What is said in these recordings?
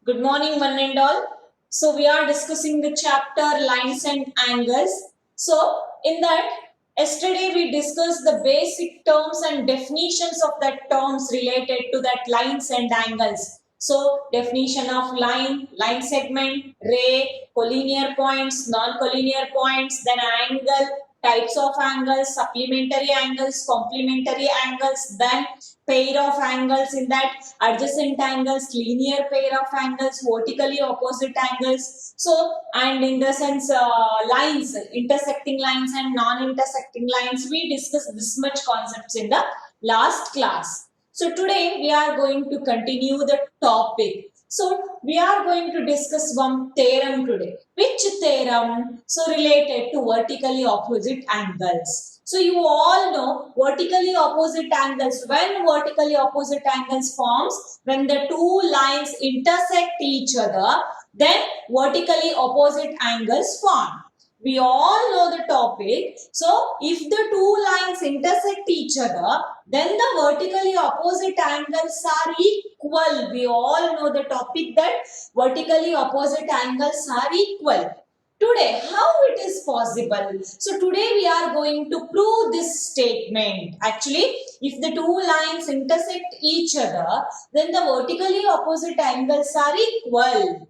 Good morning, one and all. So, we are discussing the chapter lines and angles. So, in that, yesterday we discussed the basic terms and definitions of that terms related to that lines and angles. So, definition of line, line segment, ray, collinear points, non-collinear points, then angle, types of angles, supplementary angles, complementary angles, then pair of angles in that adjacent angles, linear pair of angles, vertically opposite angles. So, and in the sense lines, intersecting lines and non-intersecting lines, we discussed this much concepts in the last class. So, today we are going to continue the topic. So, we are going to discuss one theorem today. Which theorem? So, related to vertically opposite angles. So you all know vertically opposite angles. When vertically opposite angles forms, when the two lines intersect each other, then vertically opposite angles form. We all know the topic. So if the two lines intersect each other, then the vertically opposite angles are equal. We all know the topic that vertically opposite angles are equal. Today, how it is possible? So today we are going to prove this statement. Actually, if the two lines intersect each other, then the vertically opposite angles are equal.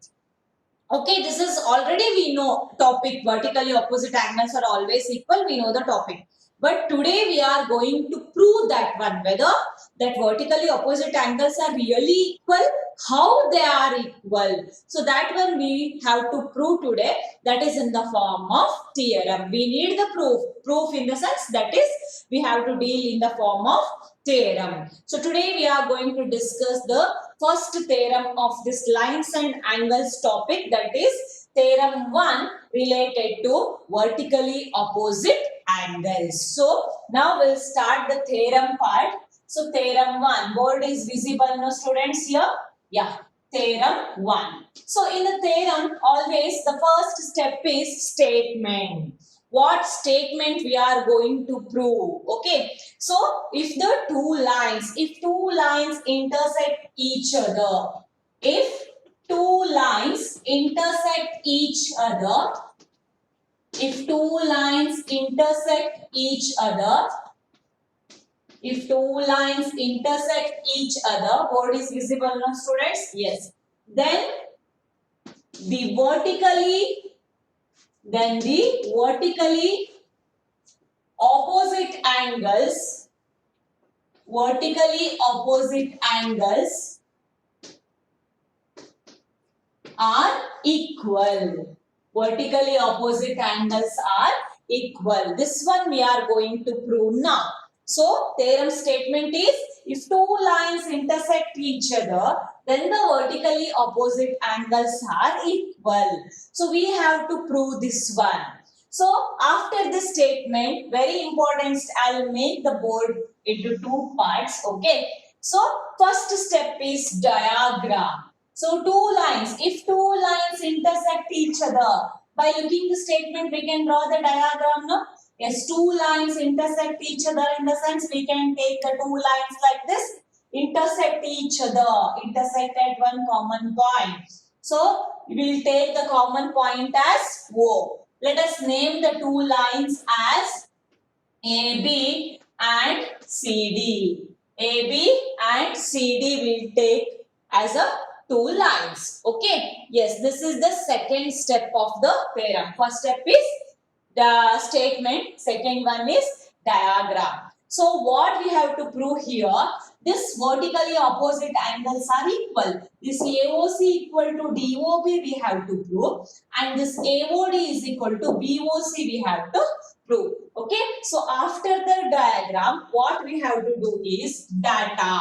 Okay, this is already we know topic. Vertically opposite angles are always equal. We know the topic. But today we are going to prove that one, whether that vertically opposite angles are really equal, how they are equal. So that one we have to prove today. That is in the form of theorem. We need the proof. Proof in the sense that is we have to deal in the form of theorem. So today we are going to discuss the first theorem of this lines and angles topic, that is theorem 1 related to vertically opposite angles. So now we'll start the theorem part. So theorem 1, board is visible no students here? Yeah, theorem 1. So in the theorem always the first step is statement. What statement we are going to prove? Okay, so if two lines intersect each other, if two lines intersect each other, if two lines intersect each other, if two lines intersect each other, board is visible now students? Yes. Then the vertically, then the vertically opposite angles, vertically opposite angles are equal. Vertically opposite angles are equal. This one we are going to prove now. So, theorem statement is, if two lines intersect each other, then the vertically opposite angles are equal. So, we have to prove this one. So, after this statement, very important, I will make the board into two parts. Okay. So, first step is diagram. So two lines, if two lines intersect each other, by looking the statement we can draw the diagram, no? Yes, two lines intersect each other, in the sense we can take the two lines like this, intersect each other, intersect at one common point. So we will take the common point as O. Let us name the two lines as AB and CD. AB and CD will take as a two lines. Okay. Yes, this is the second step of the theorem. First step is the statement. Second one is diagram. So what we have to prove here, this vertically opposite angles are equal. This AOC equal to DOB we have to prove, and this AOD is equal to BOC we have to prove. Okay. So after the diagram, what we have to do is data.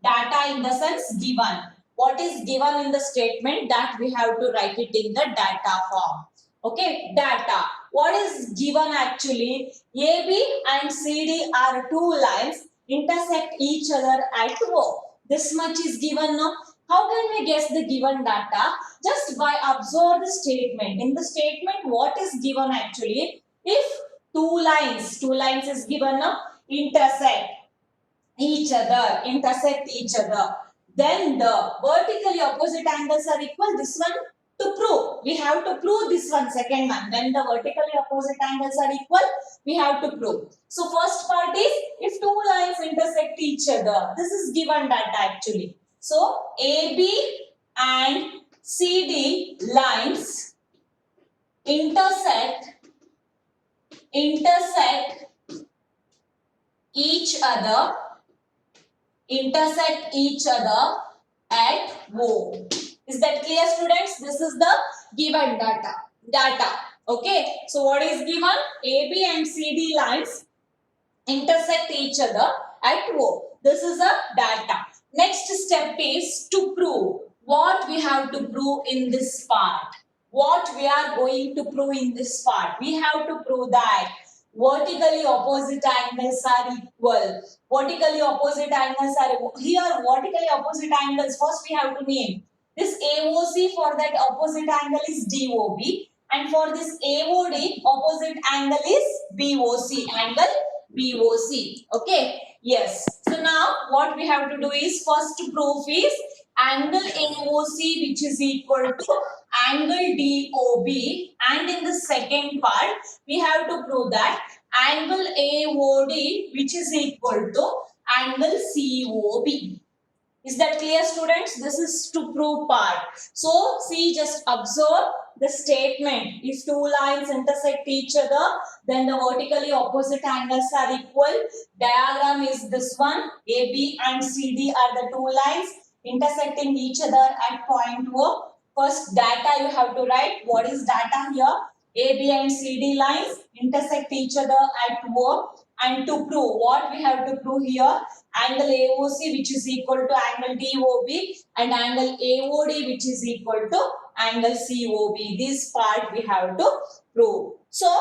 Data in the sense given. What is given in the statement, that we have to write it in the data form. Okay, data. What is given actually? AB and CD are two lines intersect each other at O. This much is given now. How can we guess the given data? Just by observe the statement. In the statement, what is given actually? If two lines is given now, intersect each other, then the vertically opposite angles are equal. This one to prove. We have to prove this one, second one. When the vertically opposite angles are equal, we have to prove. So first part is if two lines intersect each other. This is given data actually. So AB and CD lines intersect each other at O. Is that clear, students? This is the given data. Okay. So what is given? AB and CD lines intersect each other at O. This is a data. Next step is to prove. What we have to prove in this part? What we are going to prove in this part? We have to prove that vertically opposite angles are equal. Vertically opposite angles are here. Vertically opposite angles. First we have to name. This AOC for that opposite angle is DOB, and for this AOD opposite angle is BOC. Angle BOC. Okay. Yes. So now what we have to do is first to prove is angle AOC which is equal to angle DOB, and in the second part we have to prove that angle AOD which is equal to angle COB. Is that clear, students? This is to prove part. So see, just observe the statement. If two lines intersect each other, then the vertically opposite angles are equal. Diagram is this one. AB and CD are the two lines intersecting each other at point O. First data you have to write. What is data here? AB and CD lines intersect each other at O. And to prove, what we have to prove here? Angle AOC which is equal to angle DOB and angle AOD which is equal to angle COB. This part we have to prove. So,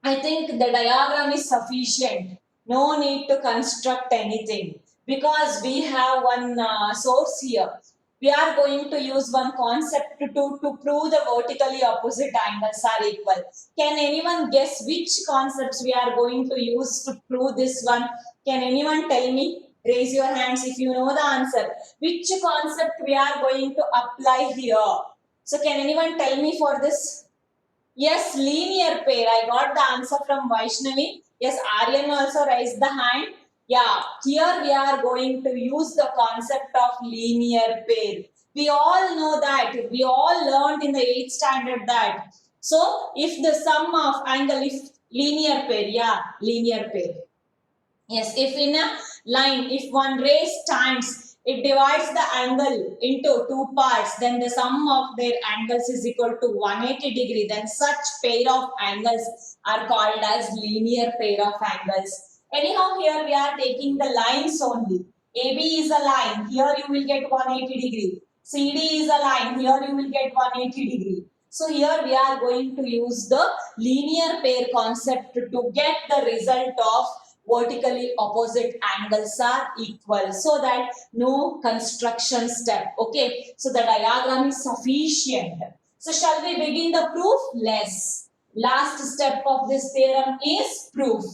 I think the diagram is sufficient. No need to construct anything because we have one source here. We are going to use one concept to prove the vertically opposite angles are equal. Can anyone guess which concepts we are going to use to prove this one? Can anyone tell me? Raise your hands if you know the answer. Which concept we are going to apply here? So can anyone tell me for this? Yes, linear pair. I got the answer from Vaishnavi. Yes, Aryan also raised the hand. Yeah, here we are going to use the concept of linear pair. We all know that. We all learned in the 8th standard that. So, if the sum of angle, if linear pair, yeah, linear pair. Yes, if in a line, if one ray stands, it divides the angle into two parts, then the sum of their angles is equal to 180 degree. Then such pair of angles are called as linear pair of angles. Anyhow, here we are taking the lines only. AB is a line, here you will get 180 degree. CD is a line, here you will get 180 degree. So here we are going to use the linear pair concept to get the result of vertically opposite angles are equal, so that no construction step. Okay, so the diagram is sufficient. So shall we begin the proof? Let's. Last step of this theorem is proof.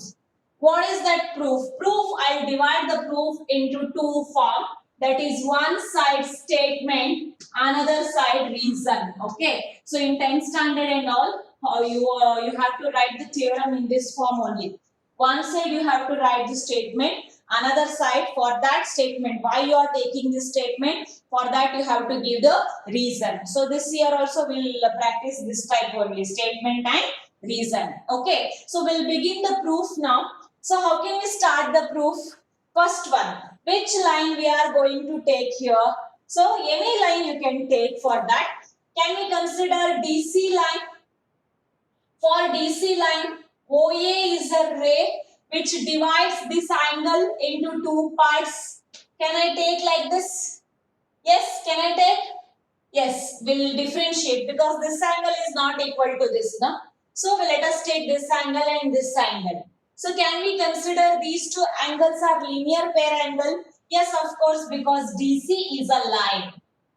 What is that proof? Proof, I'll divide the proof into two forms. That is one side statement, another side reason. Okay. So in 10th standard and all, you have to write the theorem in this form only. One side you have to write the statement, another side for that statement. Why you are taking this statement? For that you have to give the reason. So this year also we will practice this type only, statement and reason. Okay. So we'll begin the proof now. So how can we start the proof? First one, which line we are going to take here? So any line you can take for that. Can we consider DC line? For DC line, OA is a ray which divides this angle into two parts. Can I take like this? Yes, can I take? Yes, we'll differentiate because this angle is not equal to this. No? So let us take this angle and this angle. So can we consider these two angles are linear pair angle? Yes, of course, because DC is a line.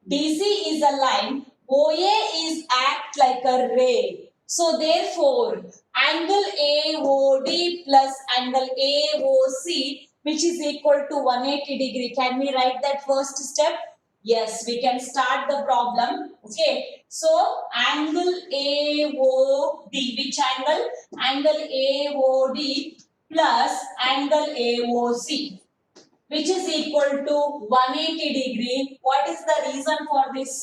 DC is a line. OA is act like a ray. So therefore, angle AOD plus angle AOC which is equal to 180 degree. Can we write that first step? Yes, we can start the problem. Okay, so angle AOD, which angle? Angle AOD plus angle AOC, which is equal to 180 degree. What is the reason for this?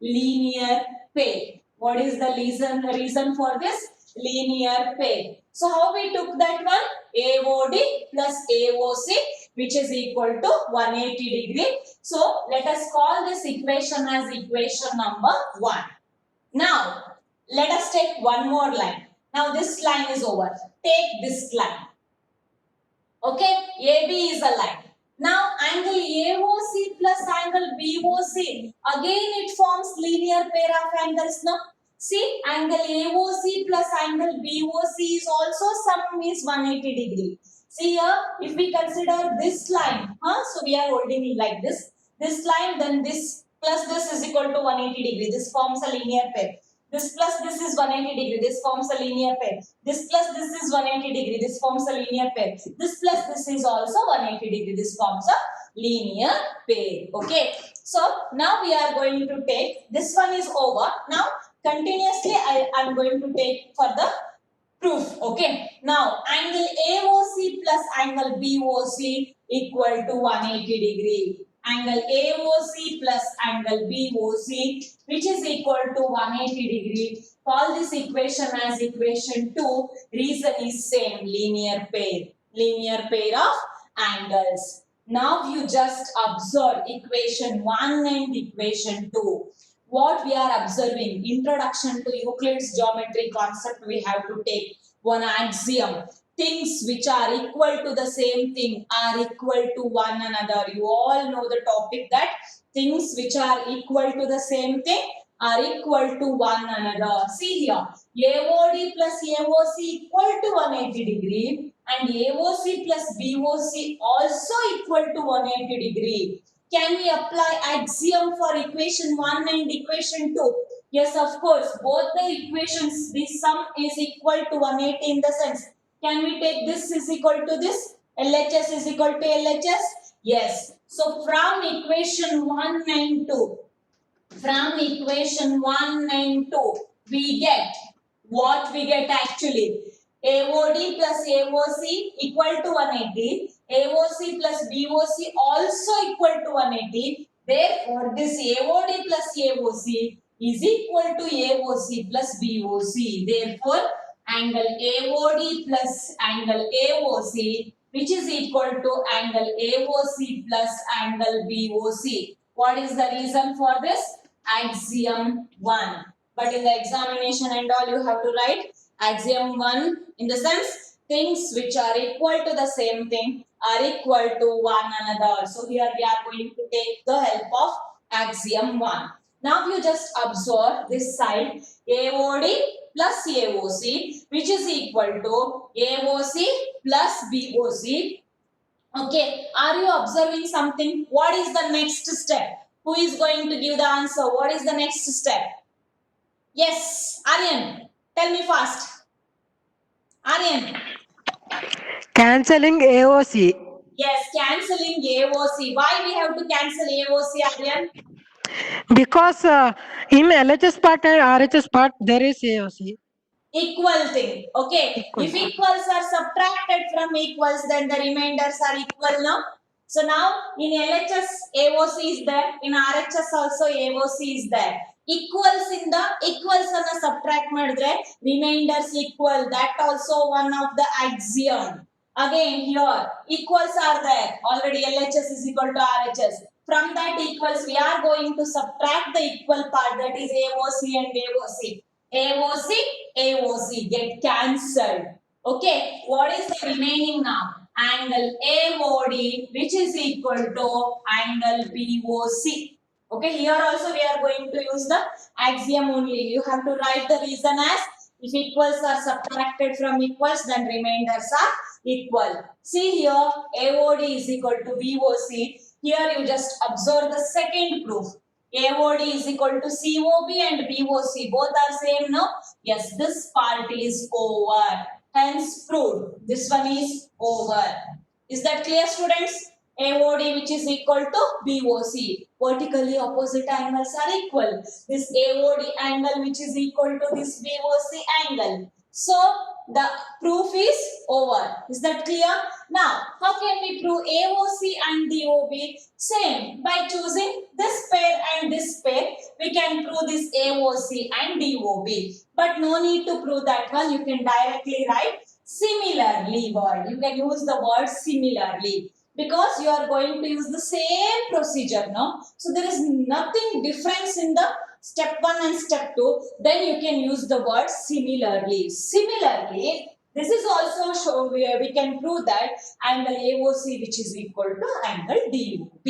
Linear pair. What is the reason for this? Linear pair. So how we took that one? AOD plus AOC, which is equal to 180 degree. So let us call this equation as equation number 1. Now let us take one more line. Now this line is over. Take this line. Okay, AB is a line. Now angle AOC plus angle BOC, again it forms linear pair of angles now. See, angle AOC plus angle BOC is also sum is 180 degree. See here, if we consider this line, so we are holding it like this. This line, then this plus this is equal to 180 degree. This forms a linear pair. This plus this is 180 degree. This forms a linear pair. This plus this is 180 degree. This forms a linear pair. This plus this is also 180 degree. This forms a linear pair. Okay. So now we are going to take, this one is over. Now continuously I am going to take for the proof. Okay. Now angle AOC plus angle BOC equal to 180 degree. Angle AOC plus angle BOC, which is equal to 180 degree. Call this equation as equation 2. Reason is same, linear pair. Linear pair of angles. Now you just observe equation 1 and equation 2. What we are observing, introduction to Euclid's geometry concept, we have to take one axiom. Things which are equal to the same thing are equal to one another. You all know the topic that things which are equal to the same thing are equal to one another. See here, AOD plus AOC equal to 180 degree and AOC plus BOC also equal to 180 degree. Can we apply axiom for equation 1 and equation 2? Yes, of course. Both the equations, this sum is equal to 180 in the sense. Can we take this is equal to this? LHS is equal to LHS? Yes. So from equation 1 and 2, we get what we get actually. AOD plus AOC equal to 180. AOC plus BOC also equal to 180. Therefore, this AOD plus AOC is equal to AOC plus BOC. Therefore, angle AOD plus angle AOC, which is equal to angle AOC plus angle BOC. What is the reason for this? Axiom 1. But in the examination and all, you have to write axiom 1 in the sense things which are equal to the same thing are equal to one another. So here we are going to take the help of axiom 1. Now you just observe this side AOD plus AOC, which is equal to AOC plus BOC. Okay, are you observing something? What is the next step? Who is going to give the answer? What is the next step? Yes, Aryan, tell me fast. Aryan. Cancelling AOC. Yes, cancelling AOC. Why we have to cancel AOC, Aryan? Because in LHS part and RHS part, there is AOC. Equal thing. Okay. Equal. If equals are subtracted from equals, then the remainders are equal now. So now in LHS AOC is there. In RHS also AOC is there. Equals in the equals and subtract madre, remainders equal. That also one of the axiom. Again here equals are there. Already LHS is equal to RHS. From that equals we are going to subtract the equal part, that is AOC and AOC. AOC, AOC get cancelled. Okay, what is the remaining now? Angle AOD, which is equal to angle BOC. Okay, here also we are going to use the axiom only. You have to write the reason as if equals are subtracted from equals, then remainders are equal. See here, AOD is equal to BOC. Here you just observe the second proof. AOD is equal to COB and BOC. Both are same, no? Yes, this part is over. Hence proved. This one is over. Is that clear, students? AOD which is equal to BOC. Vertically opposite angles are equal. This AOD angle which is equal to this BOC angle. So the proof is over. Is that clear? Now, how can we prove AOC and DOB? Same. By choosing this pair and this pair, we can prove this AOC and DOB. But no need to prove that one. You can directly write similarly word. You can use the word similarly because you are going to use the same procedure, no? So there is nothing difference in the step 1 and step 2. Then you can use the word similarly. Similarly, this is also show we can prove that angle AOC which is equal to angle DOB.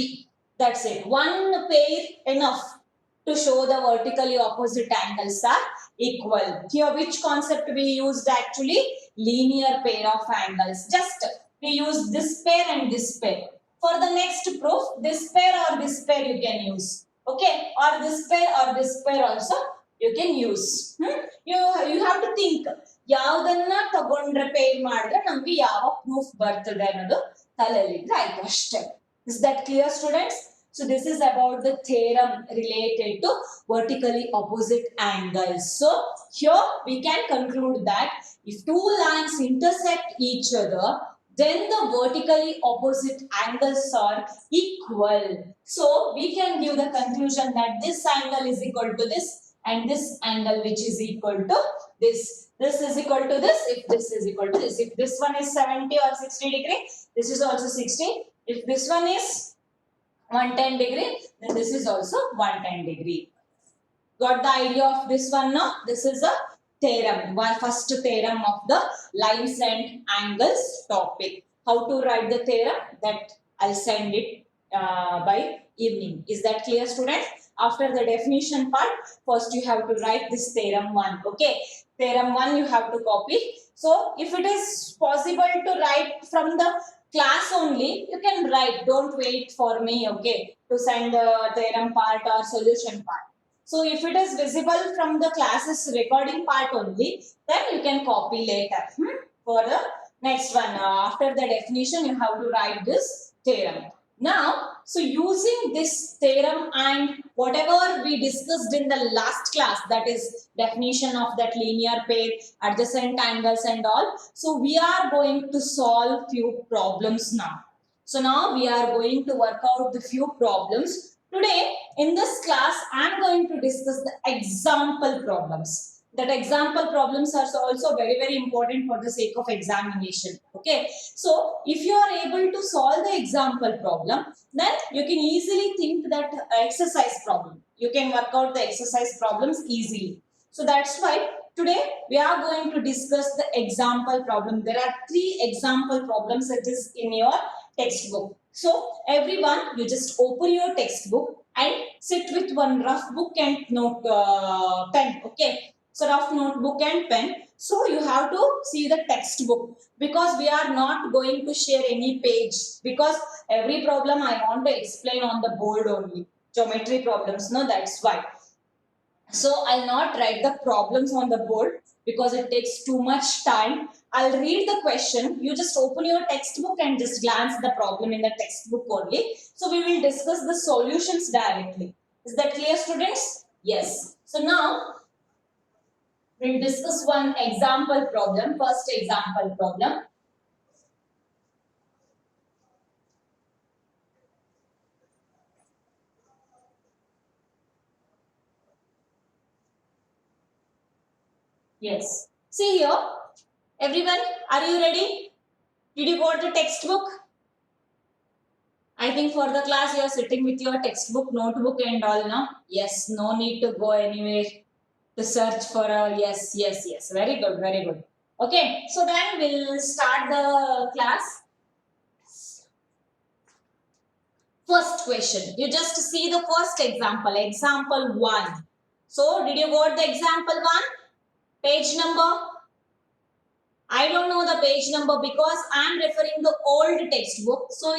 That's it. One pair enough to show the vertically opposite angles are equal. Here which concept we used actually? Linear pair of angles. Just we use this pair and this pair. For the next proof, this pair or this pair you can use. Okay, or this pair also you can use. You have to think ಯಾವುದನ್ನ ತಗೊಂಡ್ರೆ peer ಮಾಡಿದ್ರೆ ನಮಗೆ ಯಾವ proof ಬರ್ತದೆ ಅನ್ನೋದು ತಲೆಯಲ್ಲಿ ಆಯ್ತು ಅಷ್ಟೇ. Is that clear, students? So this is about the theorem related to vertically opposite angles. So here we can conclude that if two lines intersect each other, then the vertically opposite angles are equal. So we can give the conclusion that this angle is equal to this and this angle which is equal to this. This is equal to this if this is equal to this. If this one is 70 or 60 degree, this is also 60. If this one is 110 degree, then this is also 110 degree. Got the idea of this one now? This is a theorem, one first theorem of the lines and angles topic. How to write the theorem? That I'll send it by evening. Is that clear, students? After the definition part, first you have to write this theorem 1. Okay, theorem 1 you have to copy. So if it is possible to write from the class only, you can write. Don't wait for me, okay, to send the theorem part or solution part. So if it is visible from the classes recording part only, then you can copy later. For the next one, after the definition, you have to write this theorem. Now, so using this theorem and whatever we discussed in the last class, that is definition of that linear pair, adjacent angles and all. So we are going to solve few problems now. So now we are going to work out the few problems. Today, in this class, I am going to discuss the example problems. That example problems are also very, very important for the sake of examination. Okay. So, if you are able to solve the example problem, then you can easily think that exercise problem. You can work out the exercise problems easily. So, that's why today we are going to discuss the example problem. There are 3 example problems that is in your textbook. So, everyone, you just open your textbook and sit with one rough book and note pen. Okay. So rough notebook and pen. So you have to see the textbook because we are not going to share any page because every problem I want to explain on the board only. Geometry problems, no, that's why. So I'll not write the problems on the board because it takes too much time. I'll read the question. You just open your textbook and just glance the problem in the textbook only. So we will discuss the solutions directly. Is that clear, students? Yes. So now we'll discuss one example problem. First example problem. Yes. See here. Everyone, are you ready? Did you got the textbook? I think for the class you are sitting with your textbook, notebook and all, no? Yes, no need to go anywhere to search for a yes. Very good, very good. Okay, so then we'll start the class. First question. You just see the first example, example 1. So, did you got the example 1? Page number? I don't know the page number because I am referring the old textbook. So,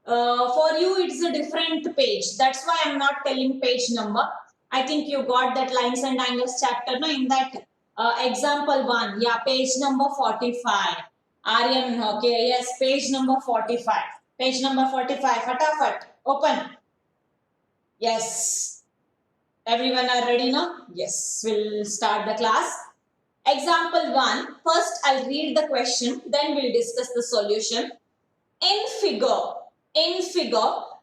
for you it's a different page. That's why I am not telling page number. I think you got that lines and angles chapter, no? In that example 1, yeah, page number 45. Aryan, okay, yes, page number 45. Page number 45, fatafat, open. Yes. Everyone are ready now? Yes, we'll start the class. Example 1. First, I'll read the question, then we'll discuss the solution. In figure,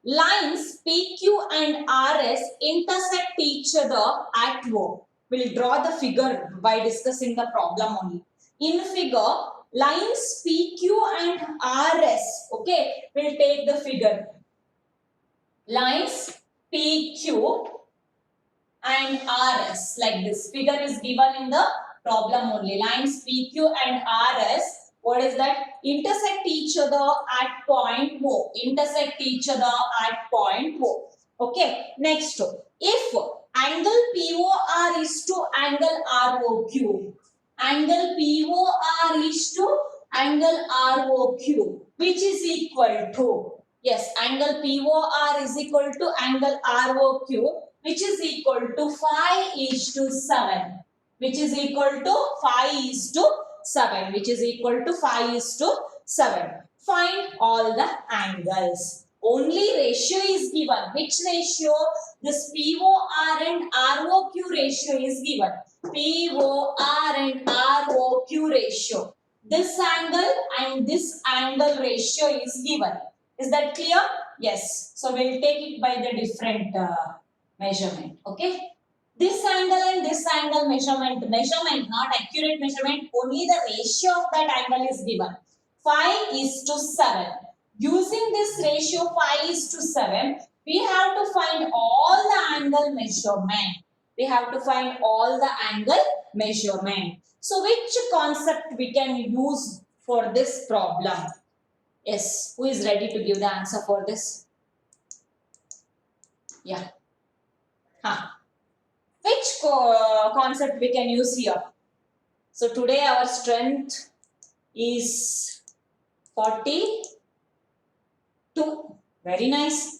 lines PQ and RS intersect each other at O. We'll draw the figure by discussing the problem only. In figure, lines PQ and RS, okay, we'll take the figure. Lines PQ and RS like this. Figure is given in the problem only. Lines PQ and RS, what is that? Intersect each other at point O. Intersect each other at point O. Okay, next. If angle POR is to angle ROQ, angle POR is to angle ROQ, which is equal to, yes, angle POR is equal to angle ROQ, which is equal to 5:7, which is equal to 5:7, which is equal to 5:7. Find all the angles. Only ratio is given. Which ratio? This POR and ROQ ratio is given. POR and ROQ ratio. This angle and this angle ratio is given. Is that clear? Yes. So we'll take it by the different measurement. Okay. This angle and this angle measurement, not accurate measurement, only the ratio of that angle is given. 5:7. Using this ratio 5:7, we have to find all the angle measurement. We have to find all the angle measurement. So which concept we can use for this problem? Yes, who is ready to give the answer for this? Yeah. Which concept we can use here? So today our strength is 42. Very nice.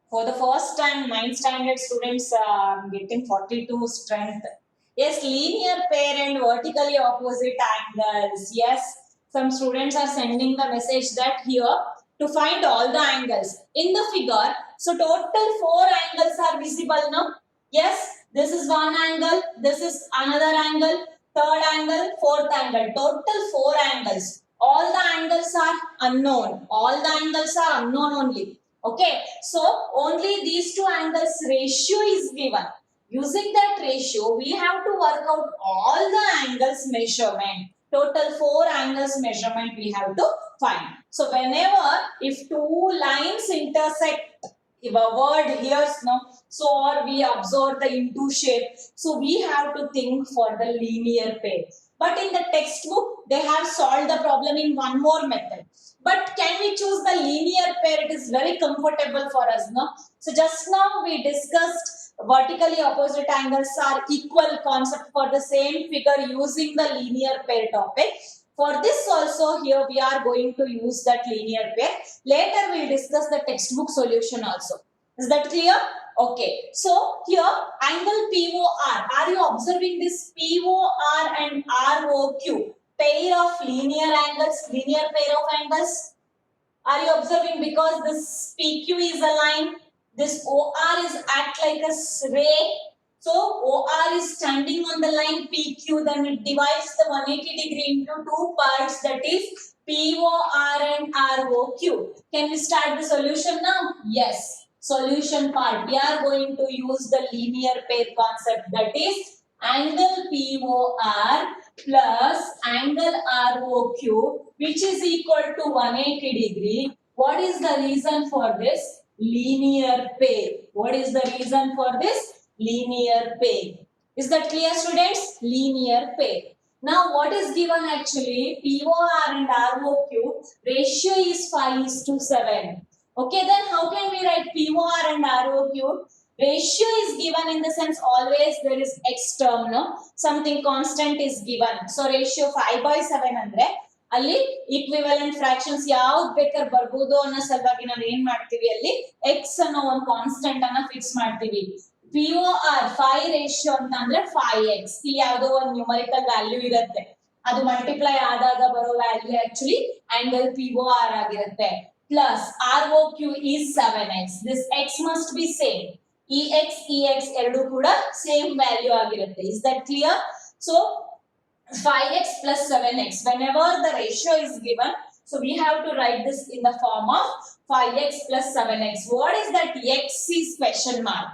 For the first time, 9th standard students are getting 42 strength. Yes, linear pair and vertically opposite angles. Yes, some students are sending the message that here to find all the angles. In the figure, so total 4 angles are visible now. Yes, this is one angle, this is another angle, third angle, fourth angle. Total 4 angles. All the angles are unknown. All the angles are unknown only. Okay, so only these 2 angles ratio is given. Using that ratio, we have to work out all the angles measurement. Total 4 angles measurement we have to find. So whenever if 2 lines intersect, if a word here, no, so or we observe the into shape, so we have to think for the linear pair. But in the textbook, they have solved the problem in one more method. But can we choose the linear pair? It is very comfortable for us, no? So just now we discussed vertically opposite angles are equal concept for the same figure using the linear pair topic. For this also here we are going to use that linear pair. Later we will discuss the textbook solution also. Is that clear? Okay. So here angle POR. Are you observing this POR and ROQ? Pair of linear angles, linear pair of angles. Are you observing? Because this PQ is a line. This OR is act like a ray. So OR is standing on the line PQ, then it divides the 180 degree into 2 parts, that is POR and ROQ. Can we start the solution now? Yes. Solution part. We are going to use the linear pair concept, that is angle POR plus angle ROQ, which is equal to 180 degree. What is the reason for this? Linear pair. What is the reason for this? Linear pair. Is that clear, students? Linear pair. Now what is given actually? POR and ROQ ratio is 5:7. Okay, then how can we write POR and ROQ? Ratio is given in the sense always there is X term, no? Something constant is given. So ratio 5/7 andre ಅಲ್ಲಿ equivalent fractions ಯಾವ್ದು ಬೇಕಾದ್ರೆ ಬರ್ಬೋದು ಅನ್ನೋ ಸಲುವಾಗಿ ನಾವು ಏನ್ ಮಾಡ್ತೀವಿ ಅಲ್ಲಿ x ಅನ್ನೋ ಒಂದು ಕಾನ್ಸ್ಟೆಂಟ್ ಅನ್ನ ಫಿಕ್ಸ್ ಮಾಡ್ತೀವಿ. POR 5 ರೇಷಿಯೋ ಅಂತ ಅಂದ್ರೆ 5x, ಇಲ್ಲಿ ಯಾವುದೋ ಒಂದು ನ್ಯೂಮರಿಕಲ್ ವ್ಯಾಲ್ಯೂ ಇರುತ್ತೆ. ಅದು ಮಲ್ಟಿಪ್ಲೈ ಆದಾಗ ಬರೋ ವ್ಯಾಲ್ಯೂ ಆಕ್ಚುಲಿ ಆಂಗಲ್ POR ಆಗಿರುತ್ತೆ plus ROQ is 7x. This x must be same. EX ಎರಡು ಕೂಡ ಸೇಮ್ ವ್ಯಾಲ್ಯೂ ಆಗಿರುತ್ತೆ. Is that clear? So 5x plus 7x, whenever the ratio is given, so we have to write this in the form of 5x plus 7x. What is that? X is question mark.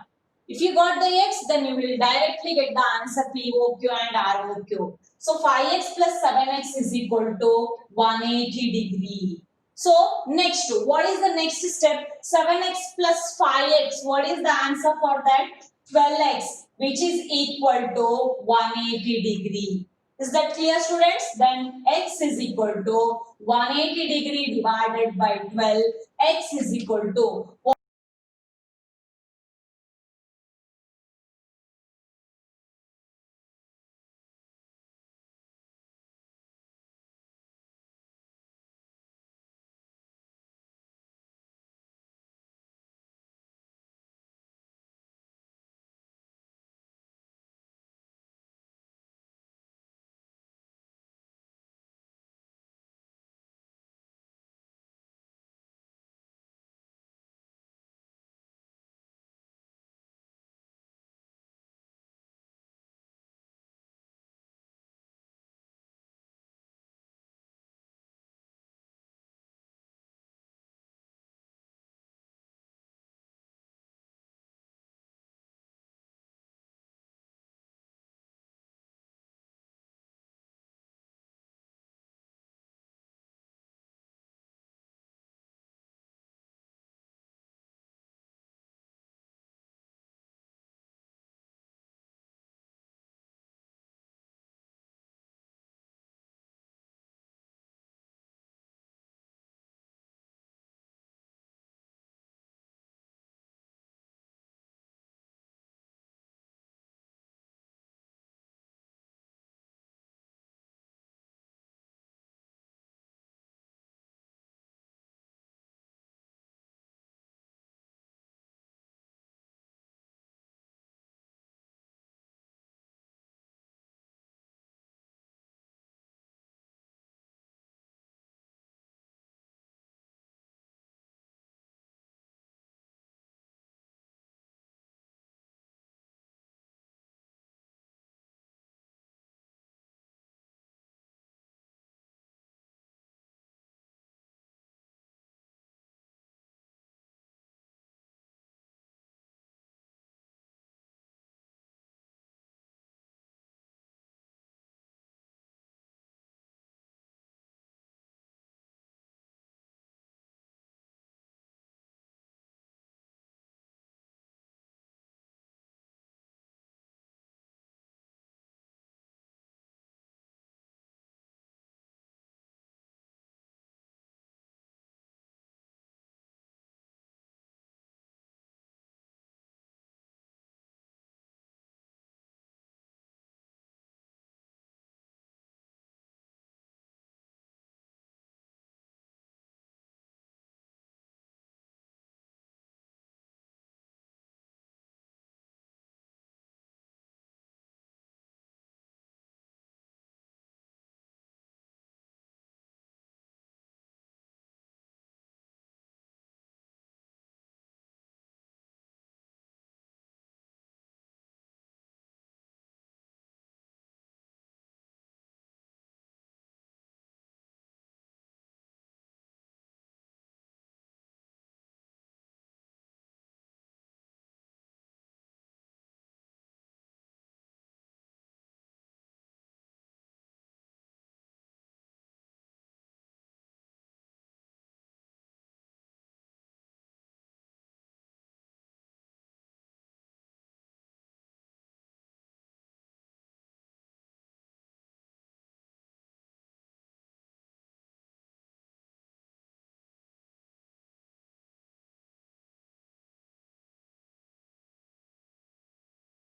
If you got the x, then you will directly get the answer POQ and ROQ. So 5x plus 7x is equal to 180 degree. So next, what is the next step? 7x plus 5x. What is the answer for that? 12x, which is equal to 180 degree. Is that clear, students? Then x is equal to 180 degree divided by 12. X is equal to